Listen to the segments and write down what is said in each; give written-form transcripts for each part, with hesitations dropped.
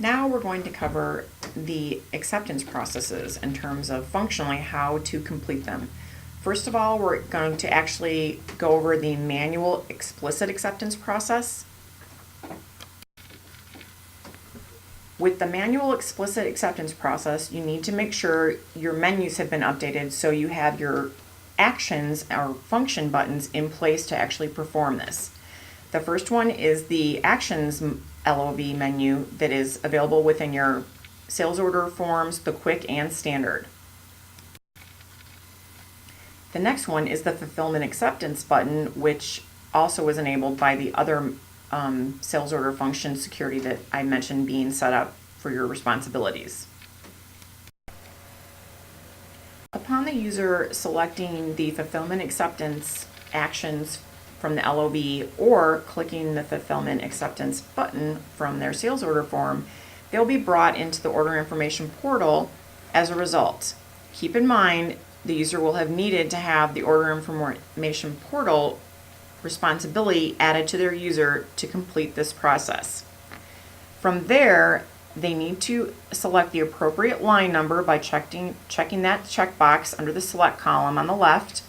Now we're going to cover the acceptance processes in terms of functionally how to complete them. First of all, we're going to actually go over the manual explicit acceptance process. With the manual explicit acceptance process, you need to make sure your menus have been updated so you have your actions or function buttons in place to actually perform this. The first one is the actions LOV menu that is available within your sales order forms, the quick and standard. The next one is the fulfillment acceptance button, which also is enabled by the other sales order function security that I mentioned being set up for your responsibilities. Upon the user selecting the fulfillment acceptance actions from the LOB or clicking the fulfillment acceptance button from their sales order form, they'll be brought into the order information portal as a result. Keep in mind, the user will have needed to have the order information portal responsibility added to their user to complete this process. From there, they need to select the appropriate line number by checking that checkbox under the select column on the left.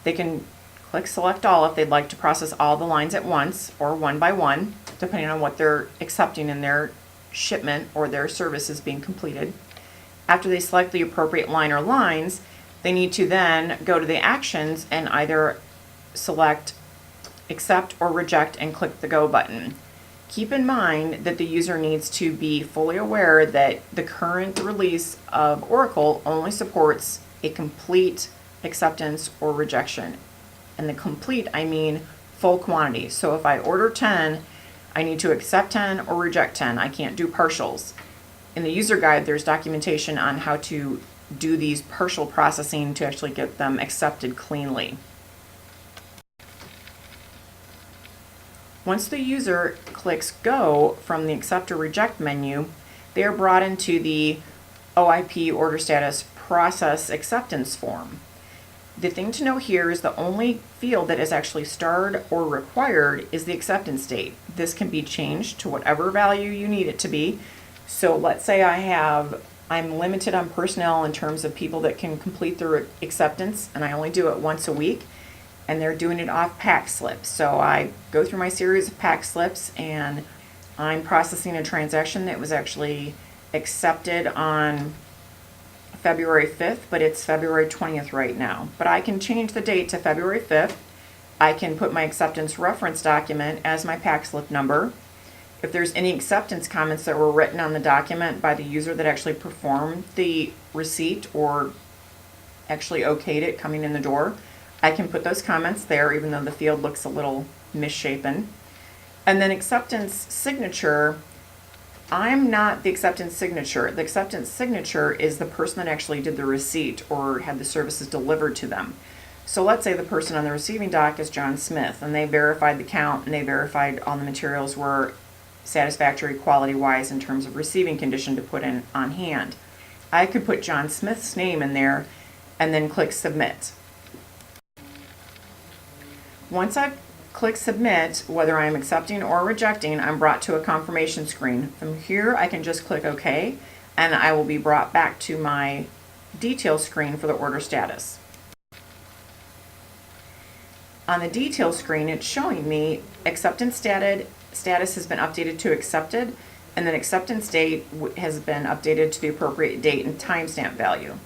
They can click select all if they'd like to process all the lines at once or one by one, depending on what they're accepting in their shipment or their service is being completed. After they select the appropriate line or lines, they need to then go to the actions and either select accept or reject and click the go button. Keep in mind that the user needs to be fully aware that the current release of Oracle only supports a complete acceptance or rejection. And the complete, I mean full quantity. So if I order 10, I need to accept 10 or reject 10. I can't do partials. In the user guide, there's documentation on how to do these partial processing to actually get them accepted cleanly. Once the user clicks go from the accept or reject menu, they are brought into the OIP order status process acceptance form. The thing to know here is the only field that is actually starred or required is the acceptance date. This can be changed to whatever value you need it to be. So let's say I'm limited on personnel in terms of people that can complete their acceptance, and I only do it once a week, and they're doing it off pack slips. So I go through my series of pack slips and I'm processing a transaction that was actually accepted on February 5th, but it's February 20th right now. But I can change the date to February 5th. I can put my acceptance reference document as my pack slip number. If there's any acceptance comments that were written on the document by the user that actually performed the receipt or actually okayed it coming in the door, I can put those comments there even though the field looks a little misshapen. And then acceptance signature, I'm not the acceptance signature. The acceptance signature is the person that actually did the receipt or had the services delivered to them. So let's say the person on the receiving dock is John Smith and they verified the count and they verified all the materials were satisfactory quality-wise in terms of receiving condition to put in on hand. I could put John Smith's name in there and then click submit. Once I click submit, whether I'm accepting or rejecting, I'm brought to a confirmation screen. From here, I can just click OK, and I will be brought back to my detail screen for the order status. On the detail screen, it's showing me acceptance status has been updated to accepted, and then acceptance date has been updated to the appropriate date and timestamp value.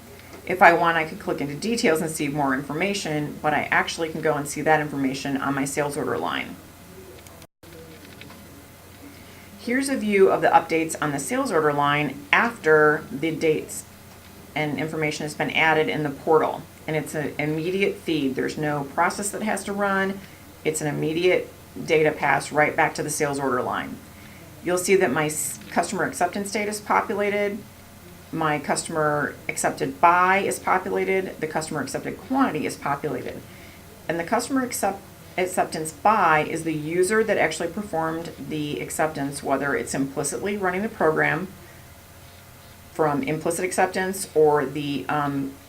If I want, I could click into details and see more information, but I actually can go and see that information on my sales order line. Here's a view of the updates on the sales order line after the dates and information has been added in the portal. And it's an immediate feed. There's no process that has to run. It's an immediate data pass right back to the sales order line. You'll see that my customer acceptance date is populated. My customer accepted by is populated, the customer accepted quantity is populated. And the customer acceptance by is the user that actually performed the acceptance, whether it's implicitly running the program from implicit acceptance or the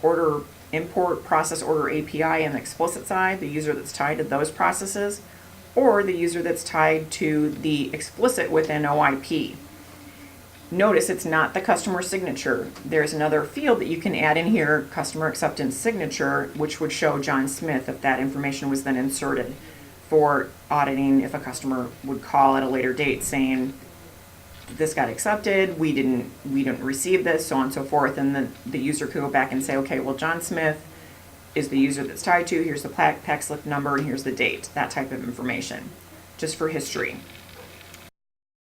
order import process order API on the explicit side, the user that's tied to those processes, or the user that's tied to the explicit within OIP. Notice it's not the customer signature. There's another field that you can add in here, customer acceptance signature, which would show John Smith if that information was then inserted for auditing. If a customer would call at a later date saying, this got accepted, we didn't receive this, so on and so forth, and then the user could go back and say, okay, well, John Smith is the user that's tied to, here's the pack slip number, and here's the date, that type of information, just for history.